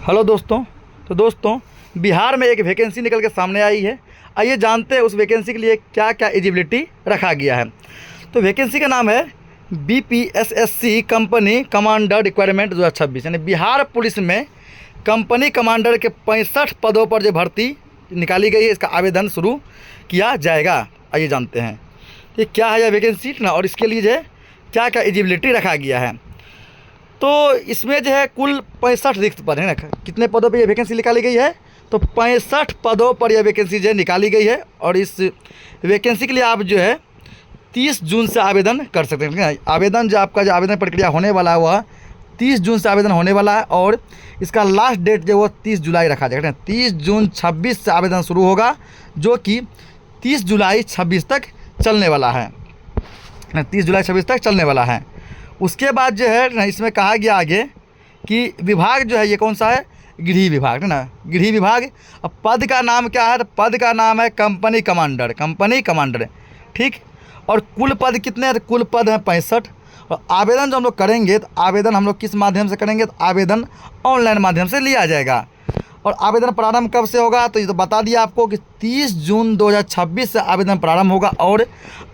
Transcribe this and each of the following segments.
Hello दोस्तों। तो दोस्तों, बिहार में एक वैकेंसी निकल के सामने आई है। आइए जानते हैं उस वैकेंसी के लिए क्या क्या एलिजिबिलिटी रखा गया है। तो वैकेंसी का नाम है BPSSC कंपनी कमांडर रिक्वायरमेंट 2026, यानी बिहार पुलिस में कंपनी कमांडर के 65 पदों पर जो भर्ती निकाली गई है, इसका आवेदन शुरू किया जाएगा। आइए जानते हैं ये क्या है यह वैकेंसी ना, और इसके लिए जो है क्या क्या एलिजिबिलिटी रखा गया है। तो इसमें जो है कुल 65 रिक्त पद है ना। कितने पदों पे ये वैकेंसी निकाली गई है? तो 65 पदों पर यह वैकेंसी जो है निकाली गई है। और इस वैकेंसी के लिए आप जो है 30 जून से आवेदन कर सकते हैं। आवेदन जो आपका आवेदन प्रक्रिया होने वाला है वह 30 जून से आवेदन होने वाला है, और इसका लास्ट डेट जो है वो 30 जुलाई रखा जाएगा। 30 जून 26 से आवेदन शुरू होगा, जो कि 30 जुलाई 26 तक चलने वाला है। 30 जुलाई 26 तक चलने वाला है। उसके बाद जो है ना, इसमें कहा गया आगे कि विभाग जो है ये कौन सा है? गृह विभाग है ना, गृह विभाग। अब पद का नाम क्या है? तो पद का नाम है कंपनी कमांडर, कंपनी कमांडर, ठीक। और कुल पद कितने हैं? कुल पद हैं 65। और आवेदन जो हम लोग करेंगे, तो आवेदन हम लोग किस माध्यम से करेंगे? तो आवेदन ऑनलाइन माध्यम से लिया जाएगा। और आवेदन प्रारंभ कब से होगा? तो ये तो बता दिया आपको कि 30 जून 2026 से आवेदन प्रारंभ होगा। और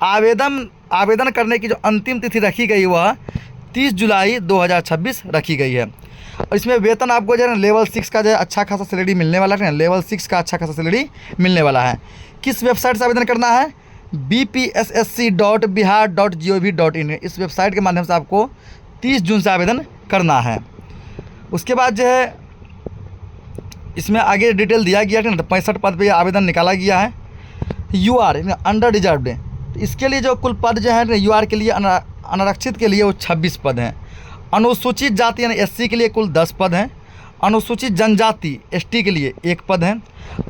आवेदन करने की जो अंतिम तिथि रखी गई वह 30 जुलाई 2026 रखी गई है। और इसमें वेतन आपको जो है ना लेवल 6 का जो है अच्छा खासा सैलरी मिलने वाला है। लेवल 6 का अच्छा खासा सैलरी मिलने वाला है। किस वेबसाइट से आवेदन करना है? bpssc.bihar.gov.in, इस वेबसाइट के माध्यम से आपको 30 जून से आवेदन करना है। उसके बाद जो है इसमें आगे डिटेल दिया गया है ना। तो 65 पद पे आवेदन निकाला गया है। UR अंडर रिजर्व्ड, इसके लिए जो कुल पद जो है UR के लिए अनारक्षित के लिए वो 26 पद हैं। अनुसूचित जाति यानी SC के लिए कुल 10 पद हैं। अनुसूचित जनजाति ST के लिए 1 पद हैं।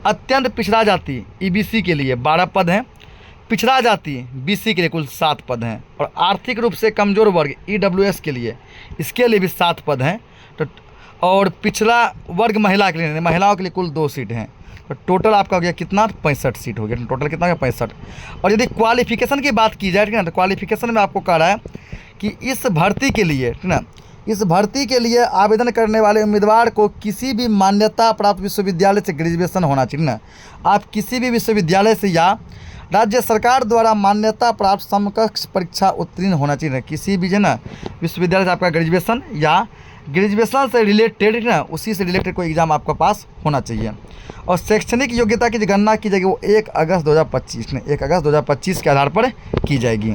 अत्यंत पिछड़ा जाति EBC के लिए 12 पद हैं। पिछड़ा जाति BC के लिए कुल 7 पद हैं। और आर्थिक रूप से कमज़ोर वर्ग EWS के लिए, इसके लिए भी 7 पद हैं। तो और पिछड़ा वर्ग महिला के लिए, महिलाओं के लिए कुल 2 सीट हैं। तो टोटल आपका हो गया कितना? 65 सीट हो गया। टोटल कितना हो गया? 65। और यदि क्वालिफ़िकेशन की बात की जाए, ठीक है ना, तो क्वालिफ़िकेशन में आपको कह रहा है कि इस भर्ती के लिए, ठीक ना, इस भर्ती के लिए आवेदन करने वाले उम्मीदवार को किसी भी मान्यता प्राप्त विश्वविद्यालय से ग्रेजुएशन होना चाहिए ना। आप किसी भी विश्वविद्यालय से या राज्य सरकार द्वारा मान्यता प्राप्त समकक्ष परीक्षा उत्तीर्ण होना चाहिए। किसी भी जो ना विश्वविद्यालय से आपका ग्रेजुएशन या ग्रेजुएशन से रिलेटेड ना, उसी से रिलेटेड कोई एग्ज़ाम आपका पास होना चाहिए। और शैक्षणिक योग्यता की जो गणना की जाएगी वो 1 अगस्त 2025 में 1 अगस्त 2025 के आधार पर की जाएगी।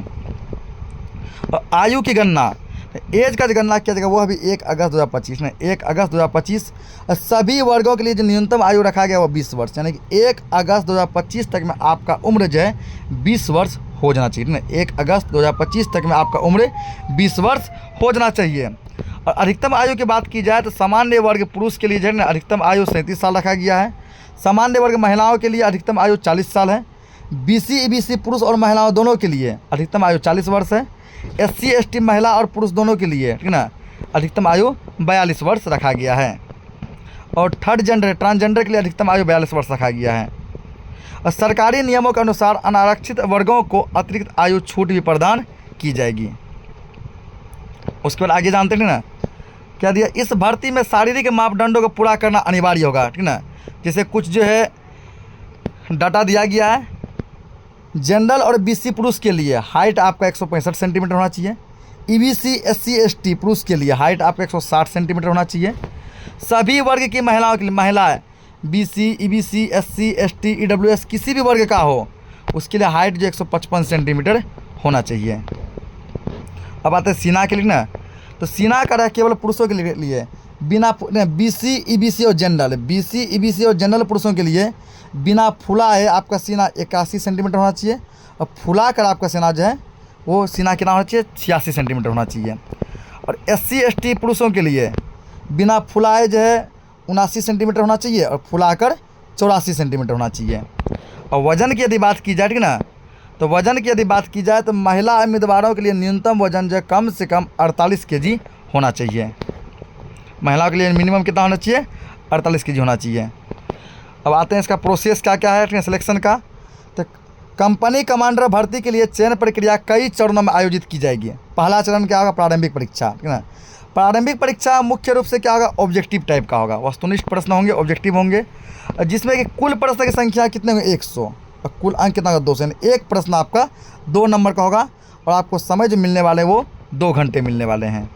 और आयु की गणना, एज का जो गणना किया जाएगा वह भी 1 अगस्त 2025 में 1 अगस्त 2025। सभी वर्गों के लिए जो न्यूनतम आयु रखा गया वो 20 वर्ष, यानी कि 1 अगस्त 2025 तक में आपका उम्र जो है 20 वर्ष हो जाना चाहिए ना। 1 अगस्त 2025 तक में आपका उम्र 20 वर्ष हो जाना चाहिए। और अधिकतम आयु की बात की जाए तो सामान्य वर्ग पुरुष के लिए जो है ना अधिकतम आयु 37 साल रखा गया है। सामान्य वर्ग महिलाओं के लिए अधिकतम आयु 40 साल है। BC EBC पुरुष और महिलाओं दोनों के लिए अधिकतम आयु 40 वर्ष है। SC ST महिला और पुरुष दोनों के लिए, ठीक ना, अधिकतम आयु 42 वर्ष रखा गया है। और थर्ड जेंडर ट्रांसजेंडर के लिए अधिकतम आयु 42 वर्ष रखा गया है। और सरकारी नियमों के अनुसार अनारक्षित वर्गों को अतिरिक्त आयु छूट भी प्रदान की जाएगी। उसके बाद आगे जानते हैं ना क्या दिया? इस भर्ती में शारीरिक मापदंडों को पूरा करना अनिवार्य होगा, ठीक ना। जैसे कुछ जो है डाटा दिया गया है। जनरल और BC पुरुष के लिए हाइट आपका 165 सेंटीमीटर होना चाहिए। EBC SC ST पुरुष के लिए हाइट आपका 160 सेंटीमीटर होना चाहिए। सभी वर्ग की महिलाओं के लिए, महिलाएं BC EBC SC ST EWS किसी भी वर्ग का हो, उसके लिए हाइट जो 155 सेंटीमीटर होना चाहिए। अब आते हैं सीना के लिए ना। तो सीना का रहा केवल पुरुषों के लिए बिना BC EBC और जनरल, BC EBC और जनरल पुरुषों के लिए बिना फुला है आपका सीना 81 सेंटीमीटर होना चाहिए। और फुला कर आपका सीना जो है वो सीना कितना होना चाहिए? 86 सेंटीमीटर होना चाहिए। और SC ST पुरुषों के लिए बिना फुलाए जो है 79 सेंटीमीटर होना चाहिए। और फुलाकर 84 सेंटीमीटर होना चाहिए। और वज़न की यदि बात की जाए, ठीक ना, तो वज़न की यदि बात की जाए तो महिला उम्मीदवारों के लिए न्यूनतम वज़न जो कम से कम 48 kg होना चाहिए। महिलाओं के लिए मिनिमम कितना होना चाहिए? 48 kg होना चाहिए। अब आते हैं इसका प्रोसेस क्या क्या है सिलेक्शन का। तो कंपनी कमांडर भर्ती के लिए चयन प्रक्रिया कई चरणों में आयोजित की जाएगी। पहला चरण क्या होगा? प्रारंभिक परीक्षा, ठीक ना। प्रारंभिक परीक्षा मुख्य रूप से क्या होगा, ऑब्जेक्टिव टाइप का होगा, वस्तुनिष्ठ प्रश्न होंगे, ऑब्जेक्टिव होंगे, जिसमें कि कुल प्रश्न की संख्या कितने होंगे 100 और कुल अंक कितना होगा 200, यानी एक प्रश्न आपका 2 नंबर का होगा और आपको समय जो मिलने वाले वो 2 घंटे मिलने वाले हैं।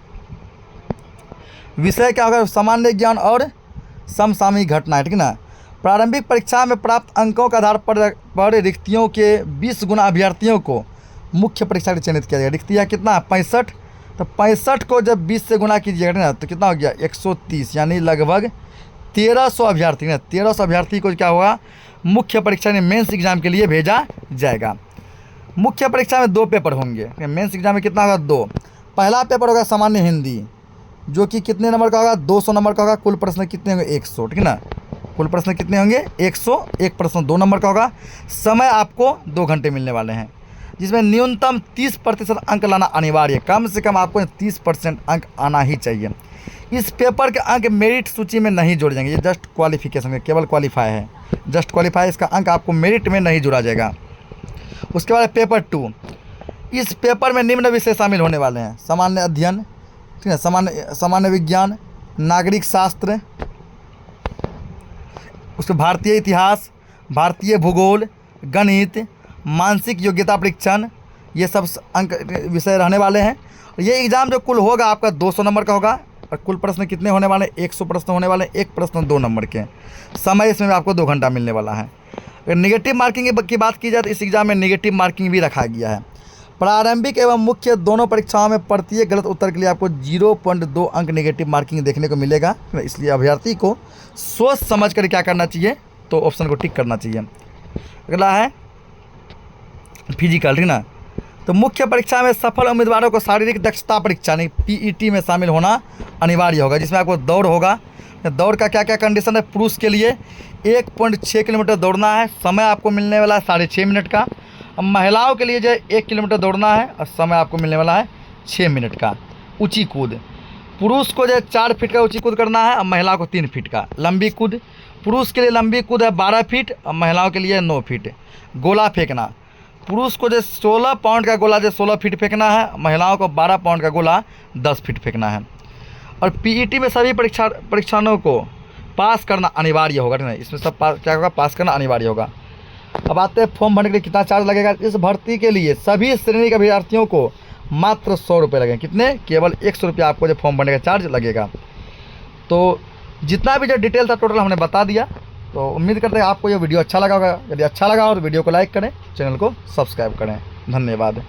विषय क्या होगा, सामान्य ज्ञान और समसामयिक घटनाएं, ठीक है ना। प्रारंभिक परीक्षा में प्राप्त अंकों के आधार पर रिक्तियों के 20 गुना अभ्यर्थियों को मुख्य परीक्षा के लिए चयनित किया जाएगा। रिक्तियाँ कितना 65, तो 65 को जब 20 से गुना कीजिएगा ना तो कितना हो गया 130, यानी लगभग 1300 अभ्यर्थी ना, 1300 अभ्यर्थी को क्या होगा मुख्य परीक्षा में मेंस एग्जाम के लिए भेजा जाएगा। मुख्य परीक्षा में 2 पेपर होंगे, मेंस एग्जाम में कितना होगा 2। पहला पेपर होगा सामान्य हिंदी, जो कि कितने नंबर का होगा 200 नंबर का होगा, कुल प्रश्न कितने होंगे 100, ठीक है ना। कुल प्रश्न कितने होंगे 100, एक प्रश्न 2 नंबर का होगा, समय आपको 2 घंटे मिलने वाले हैं, जिसमें न्यूनतम 30% अंक लाना अनिवार्य है, कम से कम आपको 30% अंक आना ही चाहिए। इस पेपर के अंक मेरिट सूची में नहीं जोड़े जाएंगे, ये जस्ट क्वालिफिकेशन है, केवल क्वालिफाई है, जस्ट क्वालिफाई, इसका अंक आपको मेरिट में नहीं जोड़ा जाएगा। उसके बाद पेपर 2, इस पेपर में निम्न विषय शामिल होने वाले हैं, सामान्य अध्ययन, ठीक है, सामान्य विज्ञान, नागरिक शास्त्र, उसके भारतीय इतिहास, भारतीय भूगोल, गणित, मानसिक योग्यता परीक्षण, ये सब अंक विषय रहने वाले हैं। ये एग्ज़ाम जो कुल होगा आपका 200 नंबर का होगा और कुल प्रश्न कितने होने वाले 100 प्रश्न होने वाले, एक प्रश्न 2 नंबर के, समय इसमें आपको 2 घंटा मिलने वाला है। अगर निगेटिव मार्किंग की बात की जाए तो इस एग्ज़ाम में निगेटिव मार्किंग भी रखा गया है। प्रारंभिक एवं मुख्य दोनों परीक्षाओं में प्रत्येक गलत उत्तर के लिए आपको 0.2 अंक नेगेटिव मार्किंग देखने को मिलेगा, इसलिए अभ्यर्थी को सोच समझ कर क्या करना चाहिए, तो ऑप्शन को टिक करना चाहिए। अगला है फिजिकल, ठीक ना। तो मुख्य परीक्षा में सफल उम्मीदवारों को शारीरिक दक्षता परीक्षा यानी पीईटी में शामिल होना अनिवार्य होगा, जिसमें आपको दौड़ होगा। दौड़ का क्या क्या कंडीशन है, पुरुष के लिए 1.6 किलोमीटर दौड़ना है, समय आपको मिलने वाला है 6.5 मिनट का। अब महिलाओं के लिए जो 1 किलोमीटर दौड़ना है और समय आपको मिलने वाला है 6 मिनट का। ऊंची कूद, पुरुष को जो 4 फीट का ऊंची कूद करना है और महिलाओं को 3 फीट का। लंबी कूद, पुरुष के लिए लंबी कूद है 12 फीट और महिलाओं के लिए 9 फीट। गोला फेंकना, पुरुष को जो 16 पाउंड का गोला जो 16 फीट फेंकना है, महिलाओं को 12 पाउंड का गोला 10 फीट फेंकना है। और पीईटी में सभी परीक्षाओं को पास करना अनिवार्य होगा, ठीक है, इसमें सब क्या होगा पास करना अनिवार्य होगा। अब आते हैं फॉर्म भरने के लिए कितना चार्ज लगेगा। इस भर्ती के लिए सभी श्रेणी के अभ्यर्थियों को मात्र 100 रुपये लगेंगे। कितने, केवल 100 रुपये आपको जो फॉर्म भरने का चार्ज लगेगा। तो जितना भी जो डिटेल था टोटल हमने बता दिया। तो उम्मीद करते हैं आपको ये वीडियो अच्छा लगा होगा। यदि अच्छा लगा हो तो वीडियो को लाइक करें, चैनल को सब्सक्राइब करें। धन्यवाद।